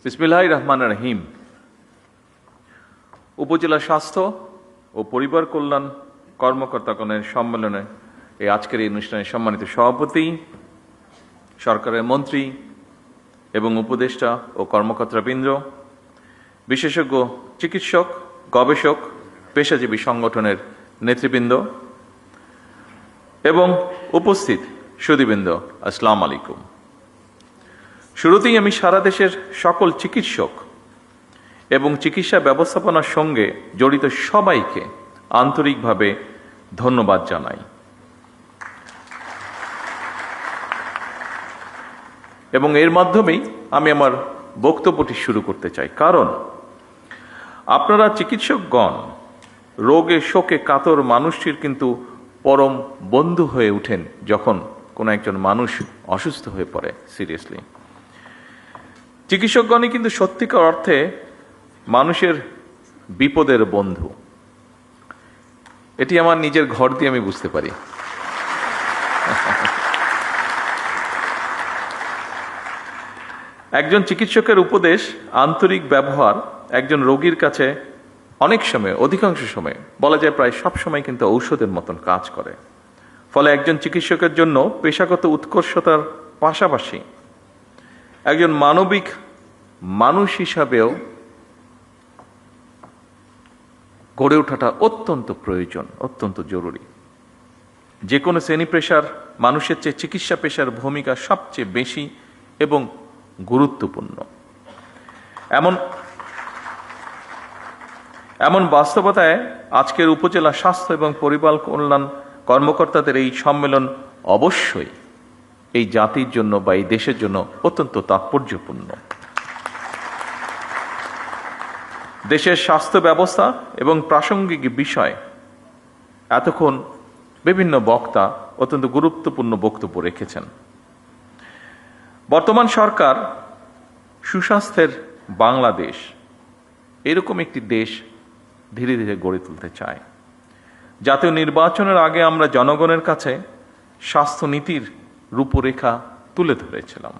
বিসমিল্লাহির রহমানির রহিম। উপজেলা স্বাস্থ্য ও পরিবার কল্যাণ কর্মকর্তাগণের সম্মেলনে এই আজকের এই অনুষ্ঠানের সম্মানিত সভাপতি, সরকারের মন্ত্রী এবং উপদেষ্টা ও কর্মকর্তাবৃন্দ, বিশেষজ্ঞ চিকিৎসক, গবেষক, পেশাজীবী সংগঠনের নেতৃবৃন্দ এবং উপস্থিত সুধীবৃন্দ, আসসালামু আলাইকুম। শুরুতেই আমি সারা দেশের সকল চিকিৎসক এবং চিকিৎসা ব্যবস্থাপনার সঙ্গে জড়িত সবাইকে আন্তরিকভাবে ধন্যবাদ জানাই এবং এর মাধ্যমেই আমি আমার বক্তব্যটি শুরু করতে চাই। কারণ আপনারা চিকিৎসকগণ রোগে শোকে কাতর মানুষটির কিন্তু পরম বন্ধু হয়ে ওঠেন যখন কোনো একজন মানুষ অসুস্থ হয়ে পড়ে সিরিয়াসলি। চিকিৎসকগণই কিন্তু সত্যিকার অর্থে মানুষের বিপদের বন্ধু। এটি আমার নিজের ঘর দিয়ে আমি বুঝতে পারি। একজন চিকিৎসকের উপদেশ, আন্তরিক ব্যবহার একজন রোগীর কাছে অনেক সময়, অধিকাংশ সময় বলা যায় প্রায় সব সময় কিন্তু ঔষধের মতন কাজ করে। ফলে একজন চিকিৎসকের জন্য পেশাগত উৎকর্ষতার পাশাপাশি একজন মানবিক মানুষ হিসাবেও গড়ে ওঠাটা অত্যন্ত প্রয়োজন, অত্যন্ত জরুরি। যে কোনো শ্রেণী পেশার মানুষের চেয়ে চিকিৎসা পেশার ভূমিকা সবচেয়ে বেশি এবং গুরুত্বপূর্ণ। এমন বাস্তবতায় আজকের উপজেলা স্বাস্থ্য এবং পরিবার কল্যাণ কর্মকর্তাদের এই সম্মেলন অবশ্যই এই জাতির জন্য বা এই দেশের জন্য অত্যন্ত তাৎপর্যপূর্ণ। দেশের স্বাস্থ্য ব্যবস্থা এবং প্রাসঙ্গিক বিষয় এতক্ষণ বিভিন্ন বক্তা অত্যন্ত গুরুত্বপূর্ণ বক্তব্য রেখেছেন। বর্তমান সরকার সুস্বাস্থ্যের বাংলাদেশ এরকম একটি দেশ ধীরে ধীরে গড়ে তুলতে চায়। জাতীয় নির্বাচনের আগে আমরা জনগণের কাছে স্বাস্থ্য নীতির রূপরেখা তুলে ধরেছিলাম।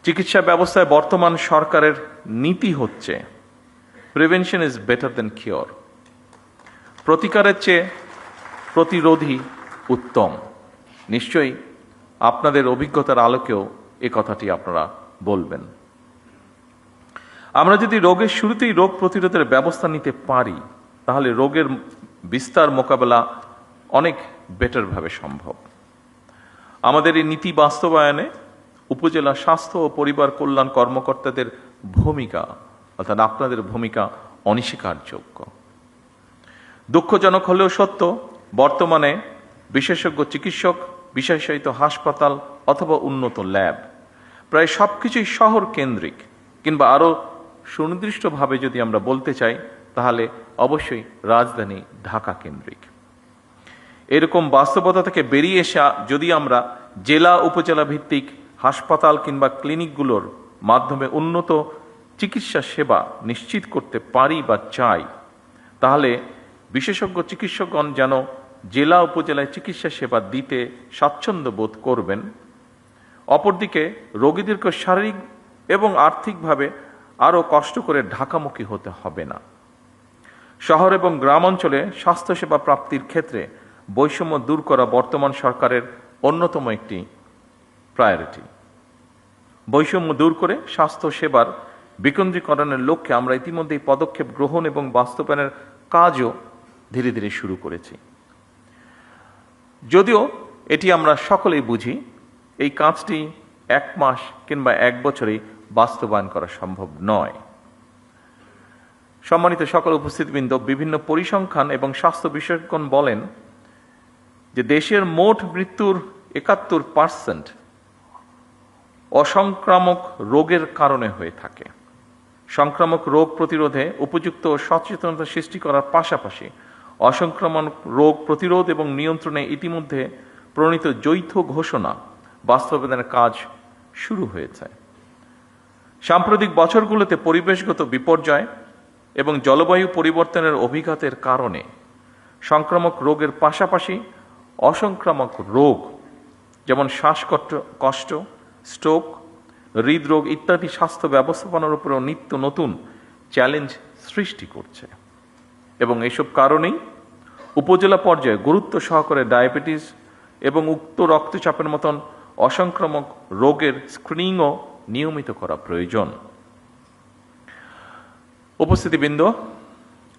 চিকিৎসা ব্যবস্থায় বর্তমান সরকারের নীতি হচ্ছে prevention is better then cure. প্রতিকারের চেয়ে প্রতিরোধই উত্তম। নিশ্চয়ই আপনাদের অভিজ্ঞতার আলোকেও এ কথাটি আপনারা বলবেন। আমরা যদি রোগের শুরুতেই রোগ প্রতিরোধের ব্যবস্থা নিতে পারি তাহলে রোগের বিস্তার মোকাবেলা অনেক বেটারভাবে সম্ভব। আমাদের এই নীতি বাস্তবায়নে উপজেলা স্বাস্থ্য ও পরিবার কল্যাণ কর্মকর্তাদের ভূমিকা, অর্থাৎ আপনাদের ভূমিকা অনস্বীকারযোগ্য। দুঃখজনক হলেও সত্য, বর্তমানে বিশেষজ্ঞ চিকিৎসক, বিশেষায়িত হাসপাতাল অথবা উন্নত ল্যাব প্রায় সবকিছুই শহর কেন্দ্রিক, কিংবা আরও সুনির্দিষ্টভাবে যদি আমরা বলতে চাই তাহলে অবশ্যই রাজধানী ঢাকা কেন্দ্রিক। এরকম বাস্তবতা থেকে বেরিয়ে এসে যদি আমরা জেলা উপজেলা ভিত্তিক হাসপাতাল কিংবা ক্লিনিকগুলোর মাধ্যমে উন্নত চিকিৎসা সেবা নিশ্চিত করতে পারি বা চাই, তাহলে বিশেষজ্ঞ চিকিৎসকগণ যেন জেলা উপজেলায় চিকিৎসা সেবা দিতে স্বাচ্ছন্দ্য বোধ করবেন। অপরদিকে রোগীদেরকে শারীরিক এবং আর্থিকভাবে আরও কষ্ট করে ঢাকামুখী হতে হবে না। শহর এবং গ্রাম অঞ্চলে স্বাস্থ্যসেবা প্রাপ্তির ক্ষেত্রে বৈষম্য দূর করা বর্তমান সরকারের অন্যতম একটি প্রায়োরিটি। বৈষম্য দূর করে স্বাস্থ্য সেবার বিকেন্দ্রীকরণের লক্ষ্যে আমরা ইতিমধ্যেই পদক্ষেপ গ্রহণ এবং বাস্তবায়নের কাজও ধীরে ধীরে শুরু করেছি। যদিও এটি আমরা সকলেই বুঝি, এই কাজটি 1 মাস কিংবা 1 বছরেই বাস্তবায়ন করা সম্ভব নয়। সম্মানিত সকল উপস্থিতবৃন্দ, বিভিন্ন পরিসংখ্যান এবং স্বাস্থ্য বিশেষজ্ঞগণ বলেন যে দেশের মোট মৃত্যুর 71% অসংক্রামক রোগের কারণে হয়ে থাকে। সংক্রামক রোগ প্রতিরোধে উপযুক্ত সচেতনতা সৃষ্টি করার পাশাপাশি অসংক্রামক রোগ প্রতিরোধ এবং নিয়ন্ত্রণে ইতিমধ্যে প্রণীত যৌথ ঘোষণা বাস্তবায়নের কাজ শুরু হয়েছে। সাম্প্রতিক বছরগুলোতে পরিবেশগত বিপর্যয় এবং জলবায়ু পরিবর্তনের অভিঘাতের কারণে সংক্রামক রোগের পাশাপাশি অসংক্রামক রোগ যেমন শ্বাসকষ্ট, স্ট্রোক, হৃদরোগ ইত্যাদি স্বাস্থ্য ব্যবস্থাপনার উপরেও নিত্য নতুন চ্যালেঞ্জ সৃষ্টি করছে। এবং এইসব কারণেই উপজেলা পর্যায়ে গুরুত্ব সহকারে ডায়াবেটিস এবং উচ্চ রক্তচাপের মতন অসংক্রামক রোগের স্ক্রিনিংও নিয়মিত করা প্রয়োজন। উপস্থিতিবৃন্দ,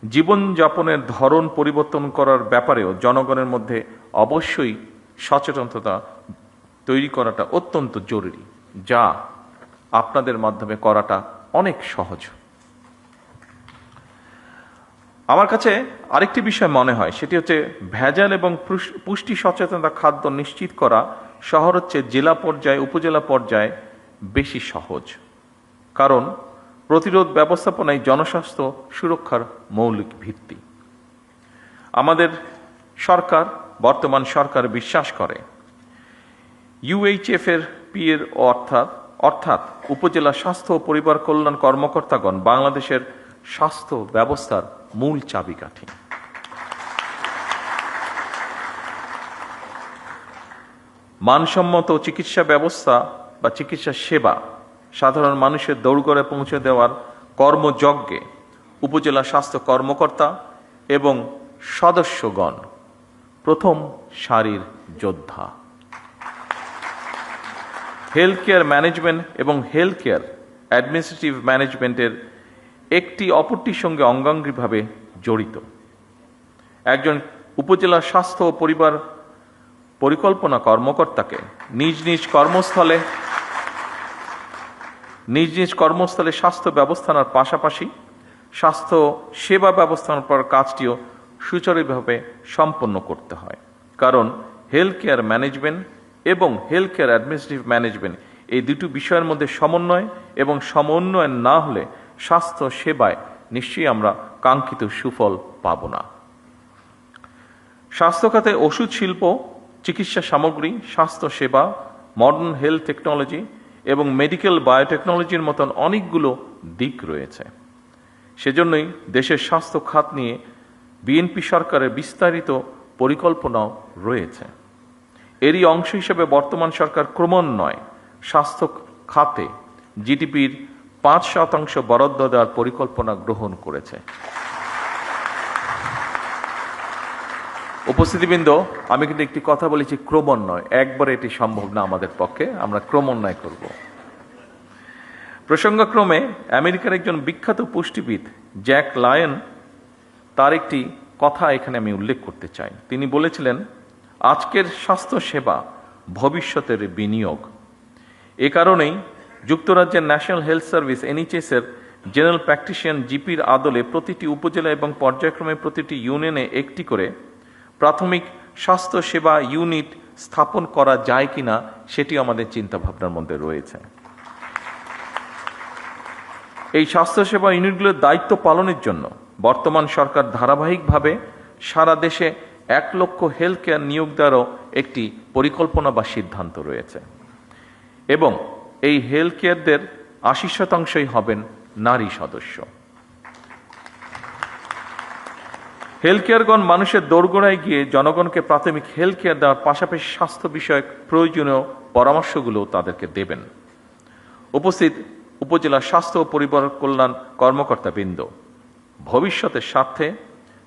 জীবনযাপনের ধরন পরিবর্তন করার ব্যাপারেও জনগণের মধ্যে অবশ্যই সচেতনতা তৈরি করাটা অত্যন্ত জরুরি, যা আপনাদের মাধ্যমে করাটা অনেক সহজ। আমার কাছে আরেকটি বিষয় মনে হয়, সেটি হচ্ছে ভেজাল এবং পুষ্টি সচেতনতা খাদ্য নিশ্চিত করা শহর হচ্ছে জেলা পর্যায়ে উপজেলা পর্যায়ে বেশি সহজ, কারণ প্রতিরোধ ব্যবস্থাপনায় জনস্বাস্থ্য সুরক্ষার মৌলিক ভিত্তি। আমাদের সরকার, বর্তমান সরকার বিশ্বাস করে UHF-এর এর অর্থাৎ উপজেলা স্বাস্থ্য ও পরিবার কল্যাণ কর্মকর্তাগণ বাংলাদেশের স্বাস্থ্য ব্যবস্থার মূল চাবিকাঠি। মানসম্মত চিকিৎসা ব্যবস্থা বা চিকিৎসা সেবা সাধারণ মানুষের দৌড়গড়ে পৌঁছে দেওয়ার কর্মযজ্ঞে উপজেলা স্বাস্থ্য কর্মকর্তা এবং সদস্যগণ প্রথম সারির যোদ্ধা। হেলথ কেয়ার ম্যানেজমেন্ট এবং হেলথ কেয়ার অ্যাডমিনিস্ট্রেটিভ ম্যানেজমেন্টের একটি অপরটির সঙ্গে অঙ্গাঙ্গিভাবে জড়িত। একজন উপজেলা স্বাস্থ্য ও পরিবার পরিকল্পনা কর্মকর্তাকে নিজ নিজ কর্মস্থলে স্বাস্থ্য ব্যবস্থার পাশাপাশি স্বাস্থ্য সেবা ব্যবস্থাপনার কাজটিও সুচারুভাবে সম্পন্ন করতে হয়, কারণ হেলথ কেয়ার ম্যানেজমেন্ট এবং হেলথ কেয়ার অ্যাডমিনিস্ট্রেটিভ ম্যানেজমেন্ট এই দুটো বিষয়ের মধ্যে সমন্বয় এবং সমন্বয় না হলে স্বাস্থ্য সেবায় নিশ্চয়ই আমরা কাঙ্ক্ষিত সুফল পাব না। স্বাস্থ্য খাতে ওষুধ শিল্প, চিকিৎসা সামগ্রী, স্বাস্থ্য সেবা, মডার্ন হেলথ টেকনোলজি এবং মেডিকেল বায়োটেকনোলজির মতন অনেকগুলো দিক রয়েছে। সেজন্যই দেশের স্বাস্থ্য খাত নিয়ে বিএনপি সরকারের বিস্তারিত পরিকল্পনাও রয়েছে। এরই অংশ হিসেবে বর্তমান সরকার ক্রমান্বয়ে স্বাস্থ্য খাতে জিডিপির 5% বরাদ্দ দেওয়ার পরিকল্পনা গ্রহণ করেছে। উপস্থিতিবৃন্দ, আমি কিন্তু একটি কথা বলেছি ক্রমান্বয়, একবারে এটি সম্ভব না আমাদের পক্ষে, আমরা ক্রমান্বয় করব। প্রসঙ্গক্রমে আমেরিকার একজন বিখ্যাত পুষ্টিবিদ জ্যাক লায়ন, তার একটি কথা এখানে আমি উল্লেখ করতে চাই। তিনি বলেছিলেন, আজকের স্বাস্থ্য সেবা ভবিষ্যতের বিনিয়োগ। এ কারণেই যুক্তরাজ্যের ন্যাশনাল হেলথ সার্ভিস NHS এর জেনারেল প্র্যাকটিশিয়ান জিপির আদলে প্রতিটি উপজেলা এবং পর্যায়ক্রমে প্রতিটি ইউনিয়নে একটি করে প্রাথমিক স্বাস্থ্য সেবা ইউনিট স্থাপন করা যায় কিনা সেটি আমাদের চিন্তাভাবনার মধ্যে রয়েছে। এই স্বাস্থ্যসেবা ইউনিটগুলোর দায়িত্ব পালনের জন্য বর্তমান সরকার ধারাবাহিকভাবে সারা দেশে 1 লক্ষ হেলথ কেয়ার নিয়োগ দেওয়ারও একটি পরিকল্পনা বা সিদ্ধান্ত রয়েছে এবং এই হেলথ কেয়ারদের 80% হবেন নারী সদস্য। হেলথ কেয়ারগণ মানুষের দোরগোড়ায় গিয়ে জনগণকে প্রাথমিক হেলথ কেয়ার দেওয়ার পাশাপাশি স্বাস্থ্য বিষয়ক প্রয়োজনীয় পরামর্শগুলো তাদেরকে দেবেন। উপস্থিত উপজেলা স্বাস্থ্য ও পরিবার কল্যাণ কর্মকর্তা বৃন্দ, ভবিষ্যতের স্বার্থে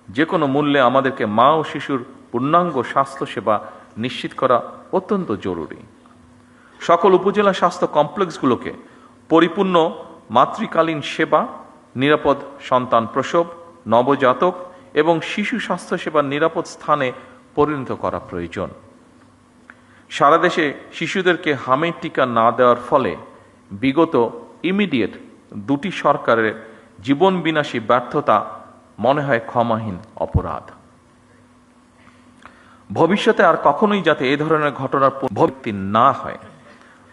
যে কোনো মূল্যে আমাদেরকে মা ও শিশুর পূর্ণাঙ্গ স্বাস্থ্য সেবা নিশ্চিত করা অত্যন্ত জরুরি। সকল উপজেলা স্বাস্থ্য কমপ্লেক্সগুলোকে পরিপূর্ণ মাতৃকালীন সেবা, নিরাপদ সন্তান প্রসব, নবজাতক এবং শিশু স্বাস্থ্য সেবার নিরাপদ স্থানে পরিণত করা প্রয়োজন। সারা দেশে শিশুদেরকে হামের টিকা না দেওয়ার ফলে বিগত ইমিডিয়েট 2টি সরকারের জীবন বিনাশী ব্যর্থতা মনে হয় ক্ষমাহীন অপরাধ। ভবিষ্যতে আর কখনোই যাতে এ ধরনের ঘটনার পুনরাবৃত্তি না হয়,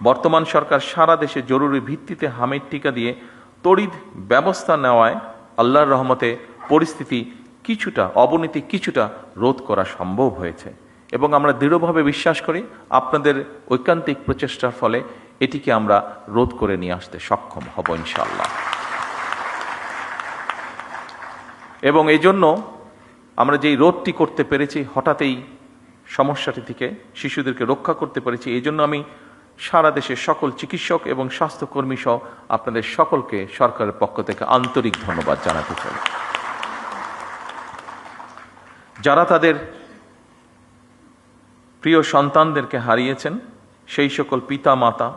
বর্তমান সরকার সারা দেশে জরুরি ভিত্তিতে হামের টিকা দিয়ে তড়িৎ ব্যবস্থা নেওয়ায় আল্লাহর রহমতে পরিস্থিতি অবনতি কিছুটা রোধ করা সম্ভব হয়েছে এবং আমরা দৃঢ়ভাবে বিশ্বাস করি আপনাদের ঐকান্তিক প্রচেষ্টার ফলে এটিকে আমরা রোধ করে নিয়ে আসতে সক্ষম হব ইনশাআল্লাহ। এবং এই জন্য আমরা যেই রোধটি করতে পেরেছি, হঠাৎই সমস্যাটি থেকে শিশুদেরকে রক্ষা করতে পেরেছি, এই জন্য আমি সারা দেশের সকল চিকিৎসক এবং স্বাস্থ্যকর্মী সহ আপনাদের সকলকে সরকারের পক্ষ থেকে আন্তরিক ধন্যবাদ জানাতে চাই। যারা তাদের প্রিয় সন্তানদেরকে হারিয়েছেন সেই সকল পিতা মাতা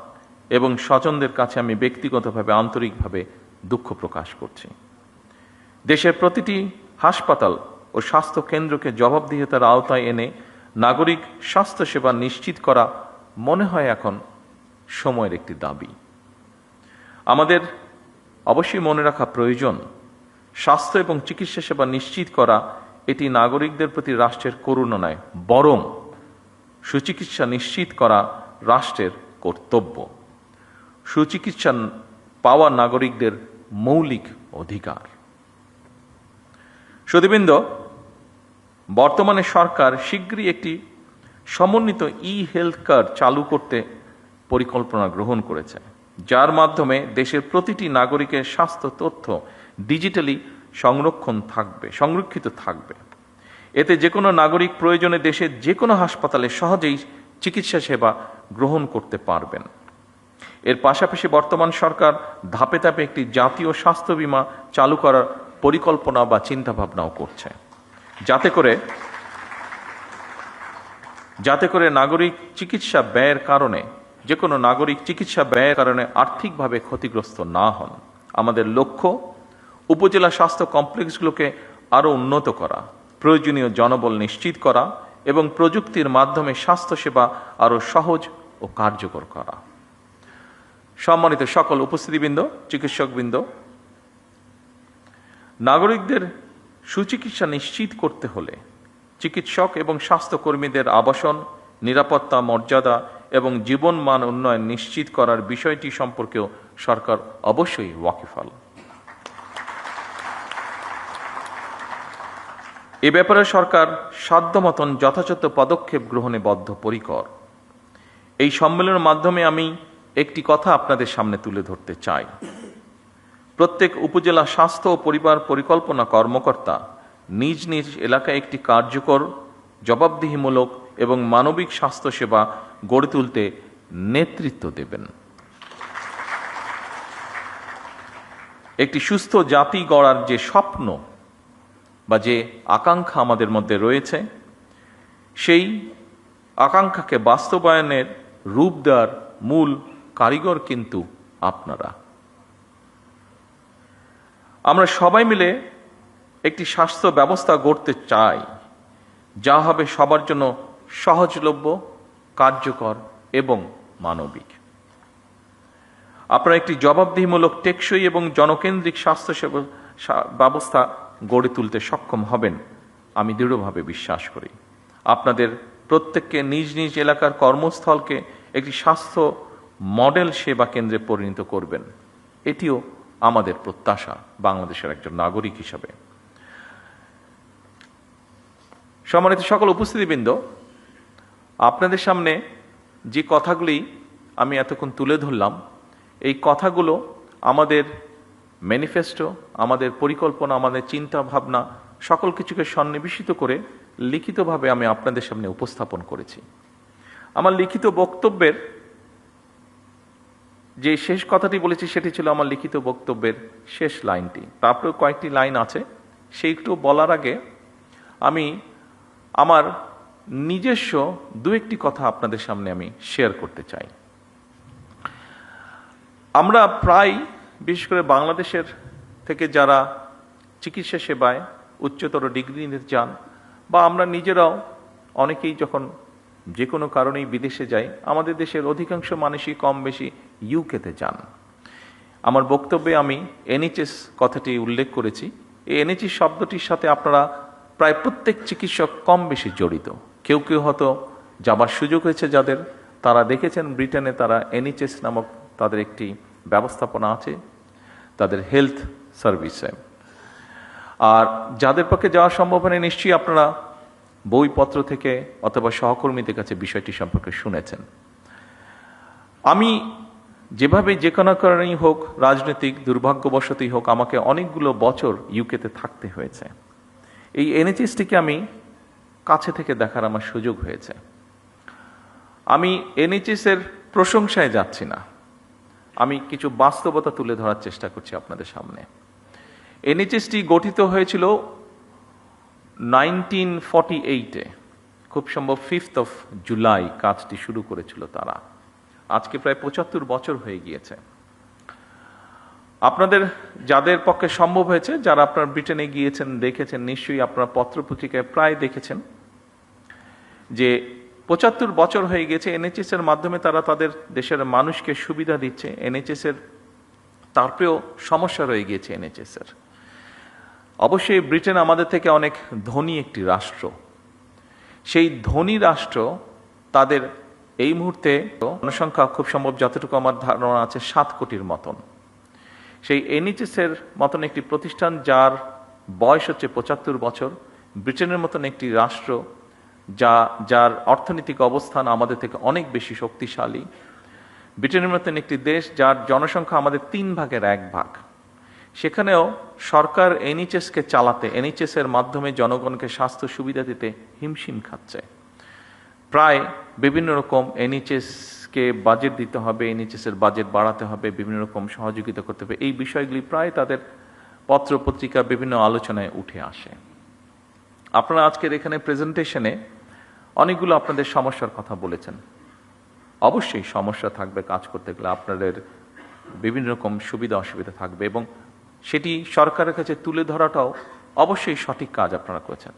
এবং স্বজনদের কাছে আমি ব্যক্তিগতভাবে আন্তরিকভাবে দুঃখ প্রকাশ করছি। দেশের প্রতিটি হাসপাতাল ও স্বাস্থ্য কেন্দ্রকে জবাবদিহিতার আওতায় এনে নাগরিক স্বাস্থ্যসেবা নিশ্চিত করা মনে হয় এখন সময়ের একটি দাবি। আমাদের অবশ্যই মনে রাখা প্রয়োজন, স্বাস্থ্য এবং চিকিৎসা সেবা নিশ্চিত করা এটি নাগরিকদের প্রতি রাষ্ট্রের করুণা নয়, বরং সুচিকিৎসা নিশ্চিত করা রাষ্ট্রের কর্তব্য। সুচিকিৎসা পাওয়া নাগরিকদের মৌলিক অধিকার। সুধীবৃন্দ, বর্তমানে সরকার শীঘ্রই একটি সমন্বিত ই-হেলথ কার্ড চালু করতে পরিকল্পনা গ্রহণ করেছে, যার মাধ্যমে দেশের প্রতিটি নাগরিকের স্বাস্থ্য তথ্য ডিজিটালি সংরক্ষিত থাকবে। এতে যে কোনো নাগরিক প্রয়োজনে দেশের যে কোনো হাসপাতালে সহজেই চিকিৎসা সেবা গ্রহণ করতে পারবেন। এর পাশাপাশি বর্তমান সরকার ধাপে ধাপে একটি জাতীয় স্বাস্থ্য বীমা চালু করার পরিকল্পনা বা চিন্তাভাবনাও করছে, যাতে করে নাগরিক চিকিৎসা ব্যয়ের কারণে যে কোনো নাগরিক চিকিৎসা ব্যয়ের কারণে আর্থিকভাবে ক্ষতিগ্রস্ত না হন। আমাদের লক্ষ্য উপজেলা স্বাস্থ্য কমপ্লেক্সগুলোকে আরও উন্নত করা, প্রয়োজনীয় জনবল নিশ্চিত করা এবং প্রযুক্তির মাধ্যমে স্বাস্থ্যসেবা আরও সহজ ও কার্যকর করা। সম্মানিত সকল উপস্থিতিবৃন্দ, চিকিৎসকবৃন্দ, নাগরিকদের সুচিকিৎসা নিশ্চিত করতে হলে চিকিৎসক এবং স্বাস্থ্যকর্মীদের আবাসন, নিরাপত্তা, মর্যাদা এবং জীবনমান উন্নয়ন নিশ্চিত করার বিষয়টি সম্পর্কেও সরকার অবশ্যই ওয়াকিফাল। এ ব্যাপারে সরকার সাধ্যমতন যথাযথ পদক্ষেপ গ্রহণে বদ্ধপরিকর। এই সম্মেলনের মাধ্যমে আমি একটি কথা আপনাদের সামনে তুলে ধরতে চাই। প্রত্যেক উপজেলা স্বাস্থ্য ও পরিবার পরিকল্পনা কর্মকর্তা নিজ নিজ এলাকায় একটি কার্যকর, জবাবদিহিমূলক এবং মানবিক স্বাস্থ্যসেবা গড়ে তুলতে নেতৃত্ব দেবেন। একটি সুস্থ জাতি গড়ার যে স্বপ্ন বা যে আকাঙ্ক্ষা আমাদের মধ্যে রয়েছে, সেই আকাঙ্ক্ষাকে বাস্তবায়নের রূপ দেওয়ার মূল কারিগর কিন্তু আপনারা। আমরা সবাই মিলে একটি স্বাস্থ্য ব্যবস্থা গড়তে চাই, যা হবে সবার জন্য সহজলভ্য, কার্যকর এবং মানবিক। আপনারা একটি জবাবদিহিমূলক, টেকসই এবং জনকেন্দ্রিক স্বাস্থ্যসেবা ব্যবস্থা গড়ে তুলতে সক্ষম হবেন, আমি দৃঢ়ভাবে বিশ্বাস করি। আপনাদের প্রত্যেককে নিজ নিজ এলাকার কর্মস্থলকে একটি স্বাস্থ্য মডেল সেবা কেন্দ্রে পরিণত করবেন, এটিও আমাদের প্রত্যাশা বাংলাদেশের একজন নাগরিক হিসাবে। সম্মানিত সকল উপস্থিতিবৃন্দ, আপনাদের সামনে যে কথাগুলি আমি এতক্ষণ তুলে ধরলাম, এই কথাগুলো আমাদের ম্যানিফেস্টো, আমাদের পরিকল্পনা, আমাদের চিন্তা ভাবনা সকল কিছুকে সন্নিবেশিত করে লিখিতভাবে আমি আপনাদের সামনে উপস্থাপন করেছি। আমার লিখিত বক্তব্যের যে শেষ কথাটি বলেছি সেটি ছিল আমার লিখিত বক্তব্যের শেষ লাইনটি। তারপরেও কয়েকটি লাইন আছে, সেইটু বলার আগে আমি আমার নিজস্ব দু একটি কথা আপনাদের সামনে আমি শেয়ার করতে চাই। আমরা প্রায়, বিশেষ করে বাংলাদেশের থেকে যারা চিকিৎসা সেবায় উচ্চতর ডিগ্রি নিতে চান, বা আমরা নিজেরাও অনেকেই যখন যে কোনো কারণেই বিদেশে যাই, আমাদের দেশের অধিকাংশ মানুষই কম বেশি ইউকেতে যান। আমার বক্তব্যে আমি এনএইচএস কথাটি উল্লেখ করেছি। এই এনএইচএস শব্দটির সাথে আপনারা প্রায় প্রত্যেক চিকিৎসক কম বেশি জড়িত। কেউ কেউ হয়তো যাবার সুযোগ হয়েছে যাদের, তারা দেখেছেন ব্রিটেনে তারা এনএইচএস নামক তাদের একটি ব্যবস্থাপনা আছে তাদের হেলথ সার্ভিসে। আর যাদের পক্ষে যাওয়া সম্ভব হয়নি, নিশ্চয়ই আপনারা বইপত্র থেকে অথবা সহকর্মীদের কাছে বিষয়টি সম্পর্কে শুনেছেন। আমি যেভাবে যে কোনো কারণেই হোক, রাজনৈতিক দুর্ভাগ্যবশতই হোক, আমাকে অনেকগুলো বছর ইউকেতে থাকতে হয়েছে। এই এনএইচএসটিকে আমি কাছে থেকে দেখার আমার সুযোগ হয়েছে। আমি এনএইচএস এর প্রশংসায় যাচ্ছি না, আমি কিছু বাস্তবতা তুলে ধরার চেষ্টা করছি আপনাদের সামনে। এনএইচএসটি গঠিত হয়েছিল 1948-এ, খুব সম্ভব 5th of July কাজটি শুরু করেছিল তারা। আজকে প্রায় 75 বছর হয়ে গিয়েছে। আপনাদের যাদের পক্ষে সম্ভব হয়েছে, যারা আপনার ব্রিটেনে গিয়েছেন দেখেছেন, নিশ্চয়ই আপনারা পত্রপত্রিকায় প্রায় দেখেছেন যে 75 বছর হয়ে গেছে এনএইচএস এর মাধ্যমে তারা তাদের দেশের মানুষকে সুবিধা দিচ্ছে। এনএইচএস এর তারপরেও সমস্যা রয়ে গিয়েছে এনএইচএস এর। অবশ্যই ব্রিটেন আমাদের থেকে অনেক ধনী একটি রাষ্ট্র। সেই ধনী রাষ্ট্র তাদের এই মুহূর্তে জনসংখ্যা খুব সম্ভব যতটুকু আমার ধারণা আছে 7 কোটির মতন। সেই এনএইচএস এর মতন একটি প্রতিষ্ঠান যার বয়স হচ্ছে 75 বছর, ব্রিটেনের মতন একটি রাষ্ট্র যার অর্থনৈতিক অবস্থান আমাদের থেকে অনেক বেশি শক্তিশালী, ব্রিটেনের মতন একটি দেশ যার জনসংখ্যা আমাদের 3 ভাগের 1 ভাগ, সেখানেও সরকার এনএইচএসকে চালাতে, এনএইচএস এর মাধ্যমে জনগণকে স্বাস্থ্য সুবিধা দিতে হিমশিম খাচ্ছে। প্রায় বিভিন্ন রকম এনএইচএসকে বাজেট দিতে হবে, এনএইচএস এর বাজেট বাড়াতে হবে, বিভিন্ন রকম সহযোগিতা করতে হবে, এই বিষয়গুলি প্রায় তাদের পত্র পত্রিকা বিভিন্ন আলোচনায় উঠে আসে। আপনারা আজকের এখানে প্রেজেন্টেশনে অনেকগুলো আপনাদের সমস্যার কথা বলেছেন। অবশ্যই সমস্যা থাকবে, কাজ করতে গেলে আপনাদের বিভিন্ন রকম সুবিধা অসুবিধা থাকবে, এবং সেটি সরকারের কাছে তুলে ধরাটাও অবশ্যই সঠিক কাজ আপনারা করেছেন।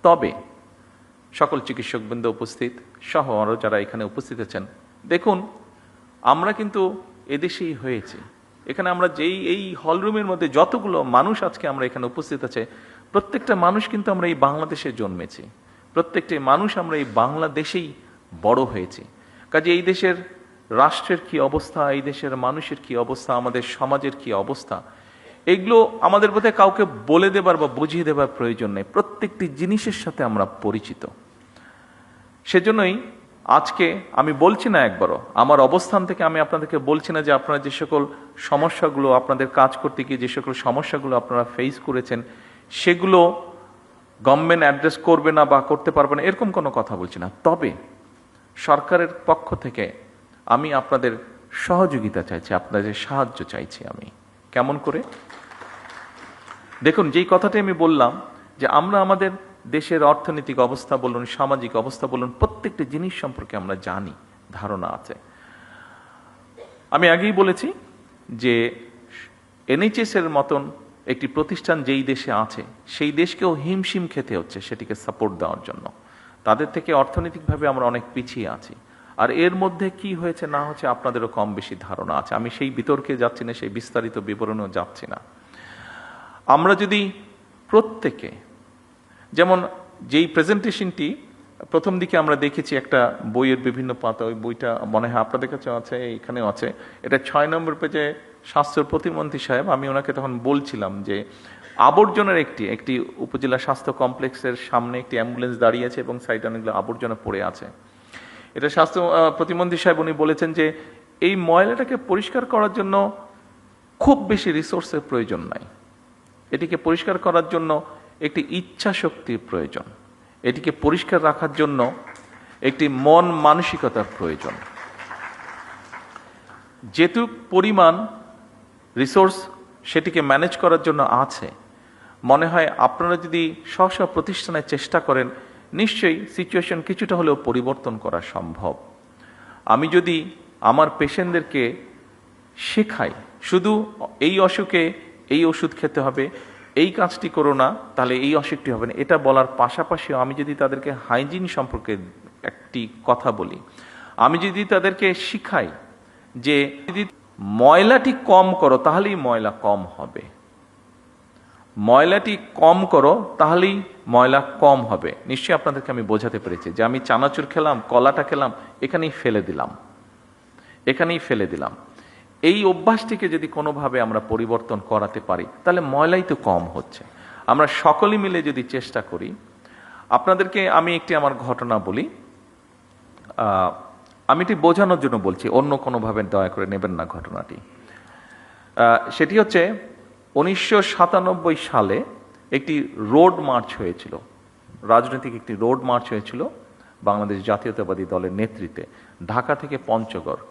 তবে সকল চিকিৎসকবৃন্দ উপস্থিত সহ আরও যারা এখানে উপস্থিত আছেন, দেখুন আমরা কিন্তু এদেশেই হয়েছি। এখানে আমরা এই হলরুমের মধ্যে যতগুলো মানুষ আজকে আমরা এখানে উপস্থিত আছে, প্রত্যেকটা মানুষ কিন্তু আমরা এই বাংলাদেশে জন্মেছি, প্রত্যেকটা মানুষ আমরা এই বাংলাদেশেই বড় হয়েছি। কাজে এই দেশের রাষ্ট্রের কি অবস্থা, এই দেশের মানুষের কি অবস্থা, আমাদের সমাজের কি অবস্থা, এগুলো আমাদের বোধহয় কাউকে বলে দেবার বা বুঝিয়ে দেবার প্রয়োজন নেই। প্রত্যেকটি জিনিসের সাথে আমরা পরিচিত। সেজন্যই আজকে আমি বলছি না, একবারও আমার অবস্থান থেকে আমি আপনাদেরকে বলছি না যে আপনারা যে সকল সমস্যাগুলো, আপনাদের কাজ করতে গিয়ে যে সকল সমস্যাগুলো আপনারা ফেস করেছেন সেগুলো গভর্নমেন্ট অ্যাড্রেস করবে না বা করতে পারবে না, এরকম কোনো কথা বলছি না। তবে সরকারের পক্ষ থেকে আমি আপনাদের সহযোগিতা চাইছি, আপনাদের সাহায্য চাইছি। আমি কেমন করে? দেখুন, যেই কথাটি আমি বললাম যে আমরা আমাদের দেশের অর্থনৈতিক অবস্থা বলুন, সামাজিক অবস্থা বলুন, প্রত্যেকটি জিনিস সম্পর্কে আমরা জানি, ধারণা আছে। আমি আগেই বলেছি যে এনএইচএস এর মতন একটি প্রতিষ্ঠান যেই দেশে আছে সেই দেশকেও হিমশিম খেতে হচ্ছে সেটিকে সাপোর্ট দেওয়ার জন্য। তাদের থেকে অর্থনৈতিকভাবে আমরা অনেক পিছিয়ে আছি। আর এর মধ্যে কি হয়েছে না হচ্ছে আপনাদেরও কম বেশি ধারণা আছে। আমি সেই বিতর্কে যাচ্ছি না, সেই বিস্তারিত বিবরণেও যাচ্ছি না। আমরা যদি প্রত্যেকে, যেমন যেই প্রেজেন্টেশনটি প্রথম দিকে আমরা দেখেছি একটা বইয়ের বিভিন্ন পাতা, ওই বইটা মনে হয় আপনাদের কাছে আছে, এখানেও আছে, এটা 6 নম্বর পেজে স্বাস্থ্য প্রতিমন্ত্রী সাহেব, আমি ওনাকে তখন বলছিলাম যে আবর্জনার একটি উপজেলা স্বাস্থ্য কমপ্লেক্সের সামনে একটি অ্যাম্বুলেন্স দাঁড়িয়ে আছে এবং সাইডে অনেকগুলো আবর্জনা পড়ে আছে। এটা স্বাস্থ্য প্রতিমন্ত্রী সাহেব উনি বলেছেন যে এই ময়লাটাকে পরিষ্কার করার জন্য খুব বেশি রিসোর্সের প্রয়োজন নাই, এটিকে পরিষ্কার করার জন্য একটি ইচ্ছা শক্তির প্রয়োজন, এটিকে পরিষ্কার রাখার জন্য একটি মন মানসিকতার প্রয়োজন। যেটুক পরিমাণ রিসোর্স সেটিকে ম্যানেজ করার জন্য আছে, মনে হয় আপনারা যদি স্ব প্রতিষ্ঠানে চেষ্টা করেন নিশ্চয়ই সিচুয়েশন কিছুটা হলেও পরিবর্তন করা সম্ভব। আমি যদি আমার পেশেন্টদেরকে শেখাই শুধু এই অসুখে এই ওষুধ খেতে হবে, এই কাজটি করো না তাহলে এই অসুখটি হবে না, এটা বলার পাশাপাশিও আমি যদি তাদেরকে হাইজিন সম্পর্কে একটি কথা বলি, আমি যদি তাদেরকে শিখাই যে যদি ময়লাটি কম করো তাহলেই ময়লা কম হবে, ময়লাটি কম করো তাহলেই ময়লা কম হবে, নিশ্চয়ই আপনাদেরকে আমি বোঝাতে পেরেছি যে আমি চানাচুর খেলাম, কলাটা খেলাম, এখানেই ফেলে দিলাম। এই অভ্যাসটিকে যদি কোনোভাবে আমরা পরিবর্তন করাতে পারি তাহলে ময়লাই তো কম হচ্ছে। আমরা সকলে মিলে যদি চেষ্টা করি, আপনাদেরকে আমি একটি আমার ঘটনা বলি, আমি এটি বোঝানোর জন্য বলছি, অন্য কোনোভাবে দয়া করে নেবেন না ঘটনাটি। সেটি হচ্ছে 1997 সালে একটি রোড মার্চ হয়েছিল, রাজনৈতিক একটি রোড মার্চ হয়েছিল বাংলাদেশ জাতীয়তাবাদী দলের নেতৃত্বে, ঢাকা থেকে পঞ্চগড়।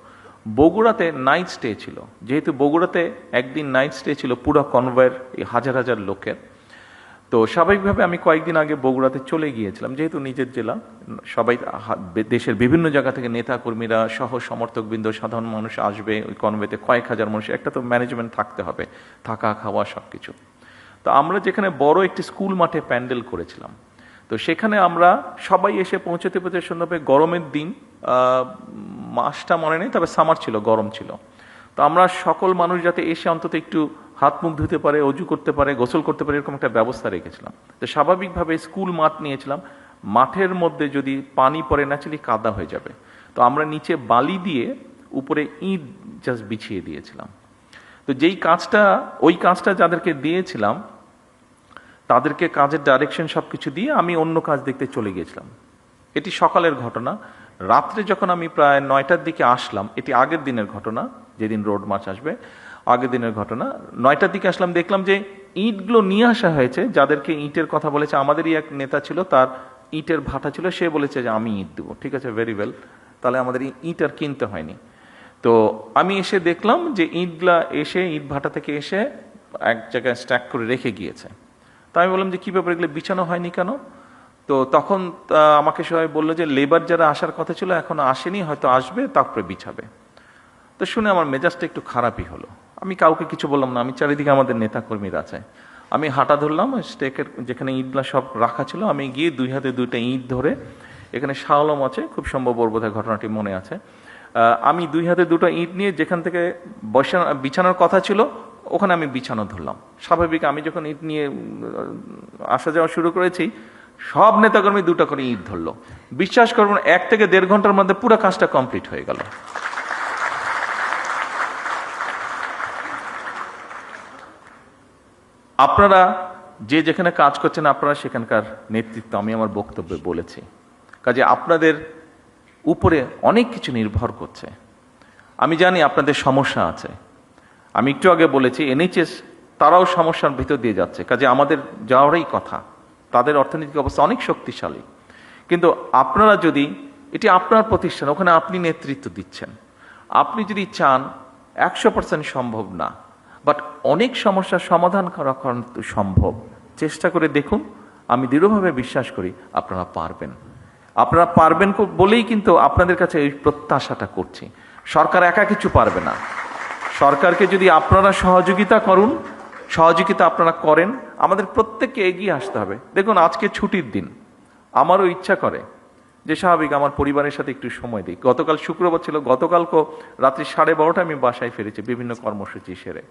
বগুড়াতে নাইট স্টে ছিল, যেহেতু বগুড়াতে একদিন নাইট স্টে ছিল পুরো কনভয়ের হাজার হাজার লোকের। তো স্বাভাবিকভাবে আমি কয়েকদিন আগে বগুড়াতে চলে গিয়েছিলাম, যেহেতু নিজের জেলা, সবাই দেশের বিভিন্ন জায়গা থেকে নেতা কর্মীরা সহ সমর্থকবৃন্দ সাধারণ মানুষ আসবে ওই কনভয়েতে, কয়েক হাজার মানুষ, একটা তো ম্যানেজমেন্ট থাকতে হবে, থাকা খাওয়া সব কিছু। তো আমরা যেখানে বড় একটি স্কুল মাঠে প্যান্ডেল করেছিলাম, তো সেখানে আমরা সবাই এসে পৌঁছতে পৌঁছতে সন্ধ্যাবে, গরমের দিন, মাসটা মনে নেই, তবে সামার ছিল, গরম ছিল। তো আমরা সকল মানুষ যাতে এসে অন্তত একটু হাত মুখ ধুতে পারে, অজু করতে পারে, গোসল করতে পারে, এরকম একটা ব্যবস্থা রেখেছিলাম। তো স্বাভাবিকভাবে স্কুল মাঠ নিয়েছিলাম, মাঠের মধ্যে যদি পানি পড়ে ন্যাচারালি কাদা হয়ে যাবে, তো আমরা নিচে বালি দিয়ে উপরে ইট জাস্ট বিছিয়ে দিয়েছিলাম। তো ওই কাজটা যাদেরকে দিয়েছিলাম তাদেরকে কাজের ডাইরেকশন সবকিছু দিয়ে আমি অন্য কাজ দেখতে চলে গিয়েছিলাম। এটি সকালের ঘটনা। রাত্রে যখন আমি প্রায় 9টার দিকে আসলাম, এটি আগের দিনের ঘটনা, যেদিন রোড মার্চ আসবে আগের দিনের ঘটনা, 9টার দিকে আসলাম, দেখলাম যে ইটগুলো নিয়ে আসা হয়েছে। যাদেরকে ইটের কথা বলেছে, আমাদেরই এক নেতা ছিল, তার ইটের ভাটা ছিল, সে বলেছে যে আমি ইট দেবো। ঠিক আছে, ভেরি ওয়েল, তাহলে আমাদের ইট আর কিনতে হয়নি। তো আমি এসে দেখলাম যে ইটগুলা এসে ইট ভাটা থেকে এসে এক জায়গায় স্ট্যাক করে রেখে গিয়েছে। তো আমি বললাম যে কী ব্যাপার, এগুলো বিছানো হয়নি কেন? তো তখন আমাকে সবাই বললো যে লেবার যারা আসার কথা ছিল এখনো আসেনি, হয়তো আসবে, তারপরে বিছাবে। তো শুনে আমার মেজাজটা একটু খারাপই হলো। আমি কাউকে কিছু বললাম না, আমি চারিদিকে আমাদের নেতা কর্মীরা আছে, আমি হাঁটা ধরলাম স্টেকের যেখানে ইটগুলা সব রাখা ছিল, আমি গিয়ে 2 হাতে 2টা ইট ধরে, এখানে শাওলম আছে, খুব সম্ভব ওর বোধহয় ঘটনাটি মনে আছে, আমি 2 হাতে 2টা ইট নিয়ে যেখান থেকে বিছানোর কথা ছিল ওখানে আমি বিছানো ধরলাম। স্বাভাবিক আমি যখন ইট নিয়ে আসা যাওয়া শুরু করেছি, সব নেতাকর্মী 2টা করে ইট ধরলো। বিশ্বাস করবেন 1 থেকে 1.5 ঘন্টার মধ্যে পুরো কাজটা কমপ্লিট হয়ে গেল। আপনারা যে যেখানে কাজ করছেন, আপনারা সেখানকার নেতৃত্ব, আমি আমার বক্তব্যে বলেছি, কাজে আপনাদের উপরে অনেক কিছু নির্ভর করছে। আমি জানি আপনাদের সমস্যা আছে, আমি একটু আগে বলেছি এনএইচএস তারাও সমস্যার ভিতর দিয়ে যাচ্ছে, কাজে আমাদের যাওয়ারই কথা। তাদের অর্থনৈতিক অবস্থা অনেক শক্তিশালী, কিন্তু আপনারা যদি, এটি আপনার প্রতিষ্ঠান, ওখানে আপনি নেতৃত্ব দিচ্ছেন, আপনি যদি চান, 100% সম্ভব না, বাট অনেক সমস্যার সমাধান করা কিন্তু সম্ভব। চেষ্টা করে দেখুন, আমি দৃঢ়ভাবে বিশ্বাস করি আপনারা পারবেন। আপনারা পারবেন বলেই কিন্তু আপনাদের কাছে এই প্রত্যাশাটা করছি। সরকার একা কিছু পারবে না। সরকারকে যদি আপনারা সহযোগিতা আপনারা করেন, আমাদের প্রত্যেককে এগিয়ে আসতে হবে। দেখুন, আজকে ছুটির দিন, আমারও ইচ্ছা করে যে স্বাভাবিক আমার পরিবারের সাথে একটু সময় দিই। গতকাল শুক্রবার ছিল, গতকালকেও রাত্রি 12:30 আমি বাসায় ফিরেছি বিভিন্ন কর্মসূচি সেরে।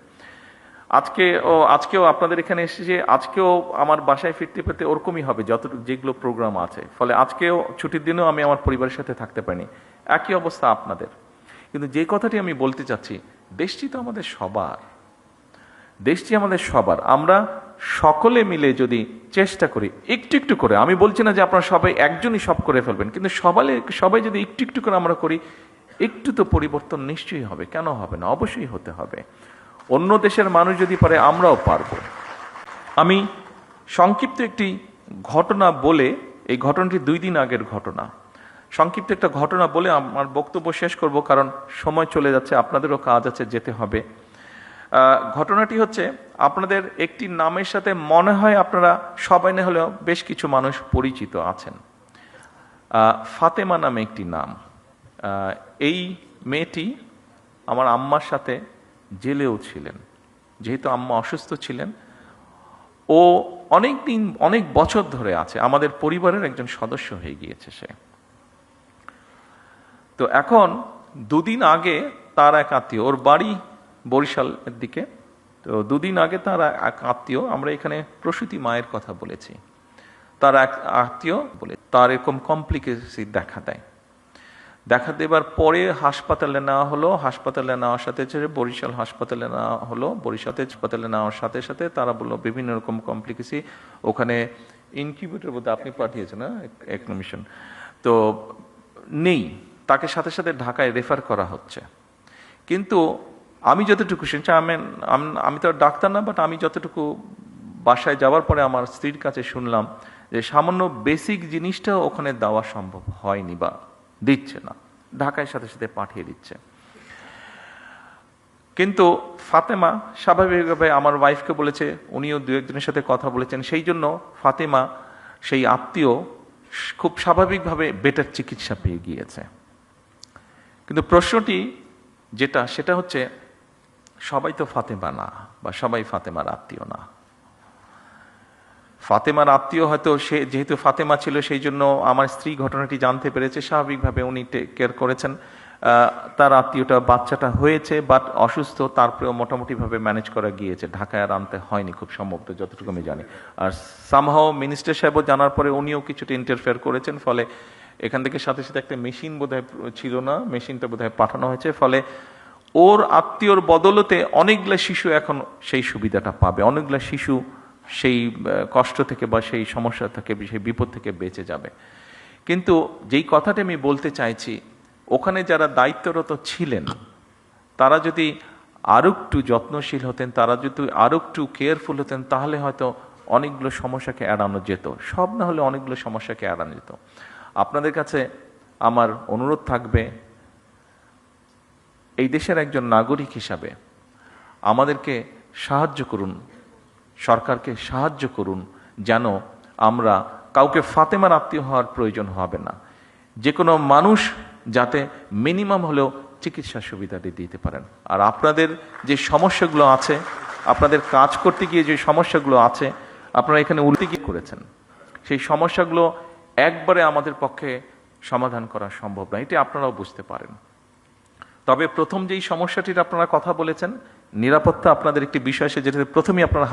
আজকেও আপনাদের এখানে এসেছে, আজকেও আমার বাসায় ফিরতে ফিরতে ওরকমই হবে যেগুলো প্রোগ্রাম আছে। ফলে আজকেও ছুটির দিনেও আমি আমার পরিবারের সাথে থাকতে পারিনি। একই অবস্থা আপনাদের। কিন্তু যে কথাটি আমি বলতে চাচ্ছি, দেশটি তো আমাদের সবার, দেশটি আমাদের সবার। আমরা সকলে মিলে যদি চেষ্টা করি একটু একটু করে, আমি বলছি না যে আপনারা সবাই একজনই সব করে ফেলবেন, কিন্তু সবাই যদি একটু একটু করে আমরা করি, একটু তো পরিবর্তন নিশ্চয়ই হবে। কেন হবে না? অবশ্যই হতে হবে। অন্য দেশের মানুষ যদি পারে, আমরাও পারব। আমি সংক্ষিপ্ত একটি ঘটনা বলে, এই ঘটনাটি 2 দিন আগের ঘটনা, সংক্ষিপ্ত একটা ঘটনা বলে আমার বক্তব্য শেষ করব, কারণ সময় চলে যাচ্ছে, আপনাদেরও কাজ আছে, যেতে হবে। ঘটনাটি হচ্ছে, আপনাদের একটি নামের সাথে মনে হয় আপনারা সবাই না হলেও বেশ কিছু মানুষ পরিচিত আছেন। ফাতেমা নামে একটি নাম। এই মেয়েটি আমার আম্মার সাথে জেলেও ছিলেন, যেহেতু আম্মা অসুস্থ ছিলেন। ও অনেক বছর ধরে আছে, আমাদের পরিবারের একজন সদস্য হয়ে গিয়েছে সে। তো এখন 2 দিন আগে তার এক আত্মীয়, ওর বাড়ি বরিশালের দিকে, তো 2 দিন আগে তার এক আত্মীয়, আমরা এখানে প্রসূতি মায়ের কথা বলেছি, তার এক আত্মীয় বলে তার এরকম কমপ্লিকেশন দেখা দেবার পরে হাসপাতালে নেওয়া হলো। হাসপাতালে নেওয়ার সাথে বরিশাল হাসপাতালে নেওয়া হলো। বরিশাল হাসপাতালে নেওয়ার সাথে সাথে তারা বললো বিভিন্ন রকম কমপ্লিকেশন, ওখানে ইনকিউবেটর বলতে আপনি পাঠিয়েছেন না এক মিশন, তো নেই, তাকে সাথে সাথে ঢাকায় রেফার করা হচ্ছে। কিন্তু আমি যতটুকু শুনছি, আমি তো ডাক্তার না, বাট আমি যতটুকু বাসায় যাওয়ার পরে আমার স্ত্রীর কাছে শুনলাম যে সামান্য বেসিক জিনিসটা ওখানে দেওয়া সম্ভব হয়নি বা দিচ্ছে না, ঢাকায় সাথে সাথে পাঠিয়ে দিচ্ছে। কিন্তু ফাতেমা স্বাভাবিকভাবে আমার ওয়াইফকে বলেছে, উনিও দু একজনের সাথে কথা বলেছেন, সেই জন্য ফাতেমা সেই আত্মীয় খুব স্বাভাবিকভাবে বেটার চিকিৎসা পেয়ে গিয়েছে। কিন্তু প্রশ্নটি সেটা হচ্ছে, সবাই তো ফাতেমা না, বা সবাই ফাতেমার আত্মীয় না। ফাতেমার আত্মীয় হয়তো, সে যেহেতু ফাতেমা ছিল সেই জন্য আমার স্ত্রী ঘটনাটি জানতে পেরেছে, স্বাভাবিকভাবে উনি টেক কেয়ার করেছেন। তার আত্মীয়টা বাচ্চাটা হয়েছে বাট অসুস্থ, তারপরেও মোটামুটিভাবে ম্যানেজ করা গিয়েছে, ঢাকায় আর আনতে হয়নি খুব সম্ভবত, যতটুকু আমি জানি। আর সামহাও মিনিস্টার সাহেবও জানার পরে উনিও কিছুটা ইন্টারফেয়ার করেছেন, ফলে এখান থেকে সাথে সাথে একটা মেশিন বোধহয় ছিল না, মেশিনটা বোধহয় পাঠানো হয়েছে, ফলে ওর আত্মীয়র বদলতে অনেকগুলো শিশু এখন সেই সুবিধাটা পাবে, অনেকগুলো শিশু সেই কষ্ট থেকে বা সেই সমস্যা থেকে, সেই বিপদ থেকে বেঁচে যাবে। কিন্তু যেই কথাটা আমি বলতে চাইছি, ওখানে যারা দায়িত্বরত ছিলেন তারা যদি আরো একটু যত্নশীল হতেন, তারা যদি আরো একটু কেয়ারফুল হতেন, তাহলে হয়তো অনেকগুলো সমস্যাকে এড়ানো যেত, সব না হলে অনেকগুলো সমস্যাকে এড়ানো যেত। আপনাদের কাছে আমার অনুরোধ থাকবে, এই দেশের একজন নাগরিক হিসাবে আমাদেরকে সাহায্য করুন, সরকারকে সাহায্য করুন, যেন আমরা কাউকে ফাতেমার আত্মীয় হওয়ার প্রয়োজন হবে না। যে কোনো মানুষ যাতে মিনিমাম হলেও চিকিৎসা সুবিধাটি দিতে পারেন। আর আপনাদের যে সমস্যাগুলো আছে, আপনাদের কাজ করতে গিয়ে যে সমস্যাগুলো আছে, আপনারা এখানে উল্লেখ করেছেন, সেই সমস্যাগুলো একবারে আমাদের পক্ষে সমাধান করা সম্ভব না, এটি আপনারাও বুঝতে পারেন। তবে প্রথম যেই সমস্যাটির আপনারা কথা বলেছেন, নিরাপত্তা আপনাদের একটি বিষয়, যেটাতে প্রথমেই আপনারা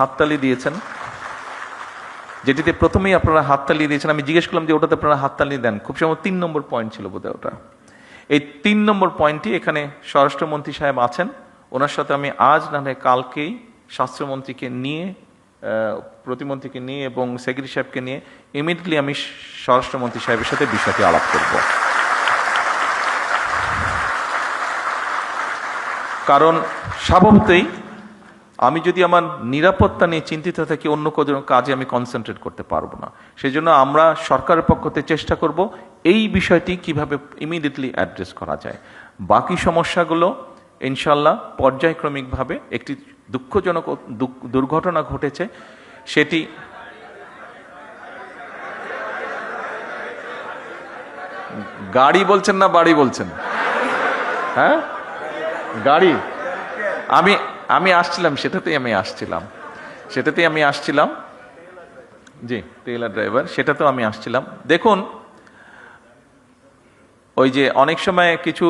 হাততালি দিয়েছেন, আমি জিজ্ঞেস করলাম যে ওটাতে আপনারা হাততালি দেন, খুব সম্ভবত 3 নম্বর পয়েন্ট ছিল বোধহয় ওটা। এই 3 নম্বর পয়েন্টটি, এখানে স্বরাষ্ট্রমন্ত্রী সাহেব আছেন, ওনার সাথে আমি আজ না হয় কালকেই স্বাস্থ্যমন্ত্রীকে নিয়ে, প্রতিমন্ত্রীকে নিয়ে এবং সেক্রেটারি সাহেবকে নিয়ে ইমিডিয়েটলি আমি স্বরাষ্ট্রমন্ত্রী সাহেবের সাথে বিষয়টি আলাপ করব। কারণ স্বভাবতই আমি যদি আমার নিরাপত্তা নিয়ে চিন্তিত থাকি, অন্য কোনো কাজে আমি কনসেন্ট্রেট করতে পারবো না। সেই জন্য আমরা সরকারের পক্ষ থেকে চেষ্টা করব এই বিষয়টি কিভাবে ইমিডিয়েটলি অ্যাড্রেস করা যায়। বাকি সমস্যাগুলো ইনশাল্লাহ পর্যায়ক্রমিকভাবে, একটি দুঃখজনক দুর্ঘটনা ঘটেছে, সেটি গাড়ি বলছেন না বাড়ি বলছেন? হ্যাঁ, গাড়ি। আমি আসছিলাম, সেটাতেই আমি আসছিলাম, জি, টেইলার ড্রাইভার, সেটাতেও আমি আসছিলাম। দেখুন, ওই যে অনেক সময় কিছু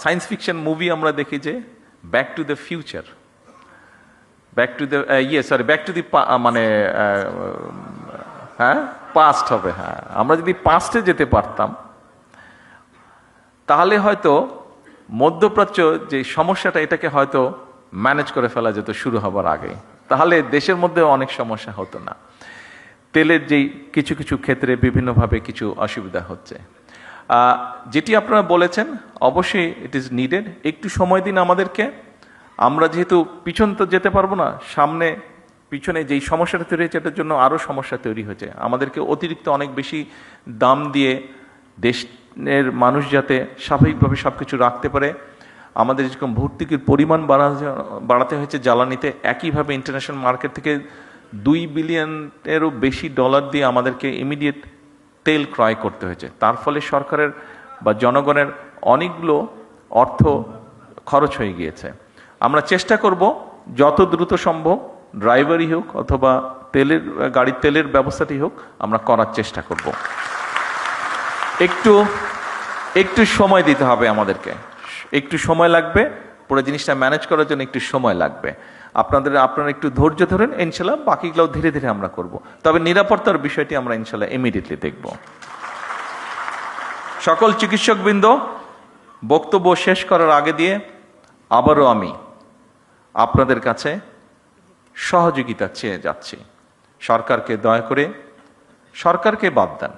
সায়েন্স ফিকশন মুভি আমরা দেখি যে back to the future, back to the মানে হ্যাঁ, পাস্ট হবে। হ্যাঁ, আমরা যদি পাস্টে যেতে পারতাম তাহলে হয়তো মধ্যপ্রাচ্য যে সমস্যাটা, এটাকে হয়তো ম্যানেজ করে ফেলা যেত শুরু হবার আগে, তাহলে দেশের মধ্যে অনেক সমস্যা হতো না। তেলের যেই কিছু কিছু ক্ষেত্রে বিভিন্নভাবে কিছু অসুবিধা হচ্ছে, যেটি আপনারা বলেছেন, অবশ্যই ইট ইজ নিডেড। একটু সময় দিন আমাদেরকে, আমরা যেহেতু পিছন তো যেতে পারবো না, সামনে পিছনে যেই সমস্যাটা তৈরি হয়েছে এটার জন্য আরও সমস্যা তৈরি হয়েছে। আমাদেরকে অতিরিক্ত অনেক বেশি দাম দিয়ে দেশের মানুষ যাতে স্বাভাবিকভাবে সব কিছু রাখতে পারে, আমাদের যেরকম ভর্তুকির পরিমাণ বাড়াতে হয়েছে জ্বালানিতে, একইভাবে ইন্টারন্যাশনাল মার্কেট থেকে $2 বিলিয়নেরও বেশি ডলার দিয়ে আমাদেরকে ইমিডিয়েট তেল ক্রয় করতে হয়েছে। তার ফলে সরকারের বা জনগণের অনেকগুলো অর্থ খরচ হয়ে গিয়েছে। আমরা চেষ্টা করব যত দ্রুত সম্ভব, ড্রাইভারই হোক অথবা গাড়ির তেলের ব্যবস্থাটি হোক, আমরা করার চেষ্টা করব। একটু সময় দিতে হবে আমাদেরকে, একটু সময় লাগবে, পুরো জিনিসটা ম্যানেজ করার জন্য একটু সময় লাগবে। আপনারা একটু ধৈর্য ধরেন, ইনশাল্লাহ বাকিগুলো ধীরে ধীরে আমরা করব। তবে নিরাপত্তার বিষয়টি আমরা ইনশাল্লাহ ইমিডিয়েটলি দেখব। সকল চিকিৎসকবৃন্দ, বক্তব্য শেষ করার আগে দিয়ে আবারও আমি আপনাদের কাছে সহযোগিতা চেয়ে যাচ্ছি। সরকারকে দয়া করে, সরকারকে বাদ দেন,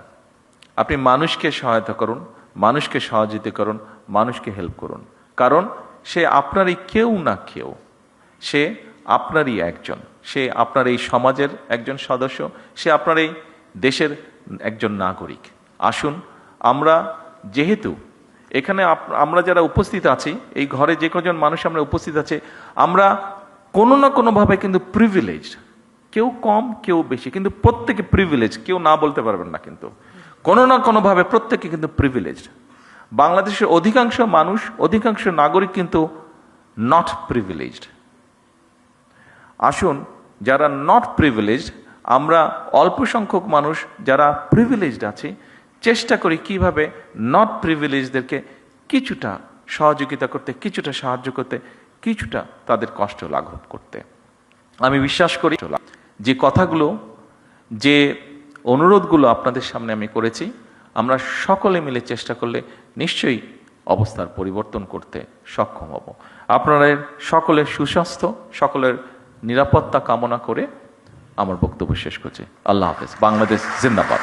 আপনি মানুষকে সহায়তা করুন, মানুষকে সহযোগিতা করুন, মানুষকে হেল্প করুন। কারণ সে আপনারই কেউ না কেউ, সে আপনারই একজন, সে আপনার এই সমাজের একজন সদস্য, সে আপনার এই দেশের একজন নাগরিক। আসুন আমরা যেহেতু এখানে আমরা যারা উপস্থিত আছি, এই ঘরে যে কজন মানুষ আমরা উপস্থিত আছে, আমরা কোনো না কোনোভাবে কিন্তু প্রিভিলেজড, কেউ কম কেউ বেশি, কিন্তু প্রত্যেকে প্রিভিলেজ, কেউ না বলতে পারবেন না, কিন্তু কোনো না কোনোভাবে প্রত্যেকে কিন্তু প্রিভিলেজড। বাংলাদেশের অধিকাংশ মানুষ, অধিকাংশ নাগরিক কিন্তু নট প্রিভিলেজড। আসুন, যারা নট প্রিভিলেজড, আমরা অল্প সংখ্যক মানুষ যারা প্রিভিলেজড আছি, চেষ্টা করি কিভাবে নট প্রিভিলেজদেরকে কিছুটা সহযোগিতা করতে, কিছুটা সাহায্য করতে, কিছুটা তাদের কষ্ট লাঘব করতে। আমি বিশ্বাস করি যে কথাগুলো, যে অনুরোধগুলো আপনাদের সামনে আমি করেছি, আমরা সকলে মিলে চেষ্টা করলে নিশ্চয়ই অবস্থার পরিবর্তন করতে সক্ষম হব। আপনাদের সকলের সুস্বাস্থ্য, সকলের নিরাপত্তা কামনা করে আমার বক্তব্য শেষ করছি। আল্লাহ হাফেজ। বাংলাদেশ জিন্দাবাদ।